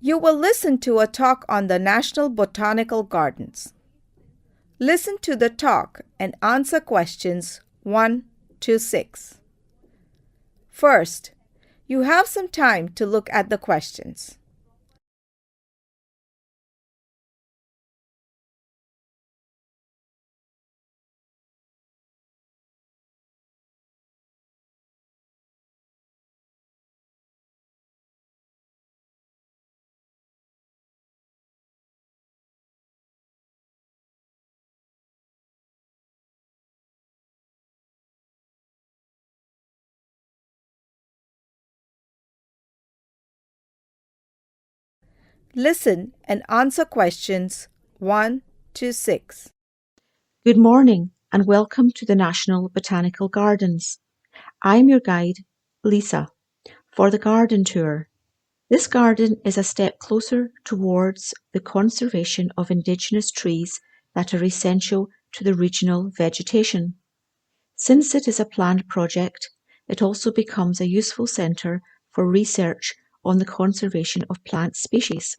You will listen to a talk on the National Botanical Gardens. Listen to the talk and answer questions 1 to 6. First, you have some time to look at the questions. Listen and answer questions 1 to 6. Good morning and welcome to the National Botanical Gardens. I'm your guide, Lisa, for the garden tour. This garden is a step closer towards the conservation of Indigenous trees that are essential to the regional vegetation. Since it is a planned project, it also becomes a useful centre for research on the conservation of plant species.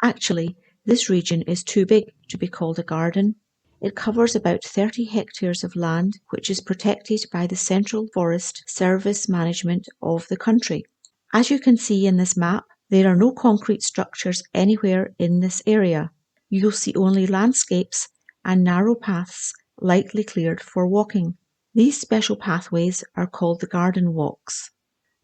Actually, this region is too big to be called a garden. It covers about 30 hectares of land, which is protected by the Central Forest Service management of the country. As you can see in this map, there are no concrete structures anywhere in this area. You'll see only landscapes and narrow paths lightly cleared for walking. These special pathways are called the garden walks.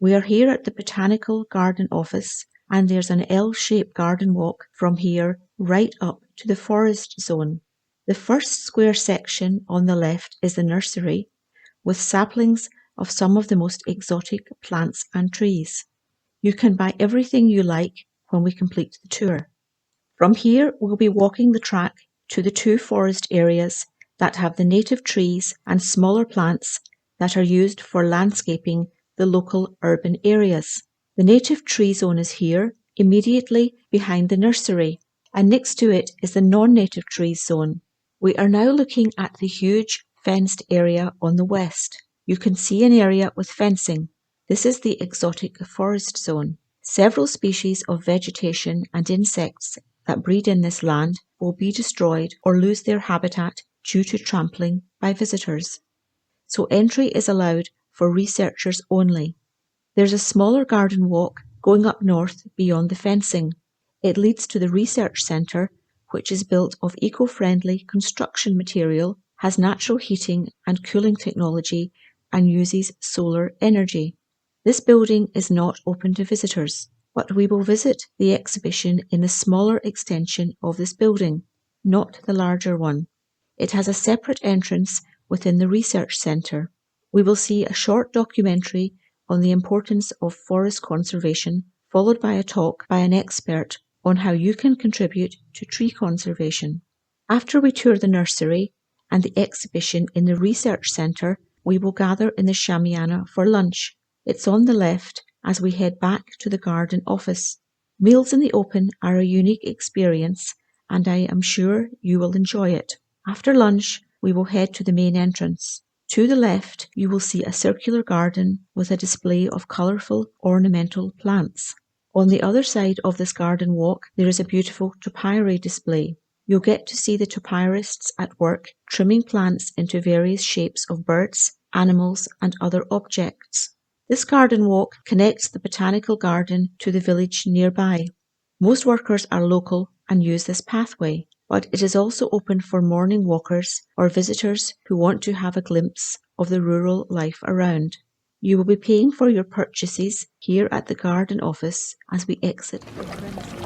We are here at the Botanical Garden Office, and there's an L-shaped garden walk from here right up to the forest zone. The first square section on the left is the nursery, with saplings of some of the most exotic plants and trees. You can buy everything you like when we complete the tour. From here, we'll be walking the track to the two forest areas that have the native trees and smaller plants that are used for landscaping the local urban areas. The native tree zone is here, immediately behind the nursery, and next to it is the non-native trees zone. We are now looking at the huge fenced area on the west. You can see an area with fencing. This is the exotic forest zone. Several species of vegetation and insects that breed in this land will be destroyed or lose their habitat due to trampling by visitors. So entry is allowed for researchers only. There's a smaller garden walk going up north beyond the fencing. It leads to the research centre, which is built of eco-friendly construction material, has natural heating and cooling technology, and uses solar energy. This building is not open to visitors, but we will visit the exhibition in the smaller extension of this building, not the larger one. It has a separate entrance within the research centre. We will see a short documentary on the importance of forest conservation, followed by a talk by an expert on how you can contribute to tree conservation. After we tour the nursery and the exhibition in the research centre, we will gather in the Shamiana for lunch. It's on the left as we head back to the garden office. Meals in the open are a unique experience, and I am sure you will enjoy it. After lunch, we will head to the main entrance. To the left, you will see a circular garden with a display of colourful ornamental plants. On the other side of this garden walk, there is a beautiful topiary display. You'll get to see the topirists at work trimming plants into various shapes of birds, animals, and other objects. This garden walk connects the botanical garden to the village nearby. Most workers are local and use this pathway, but it is also open for morning walkers or visitors who want to have a glimpse of the rural life around. You will be paying for your purchases here at the garden office as we exit the premises.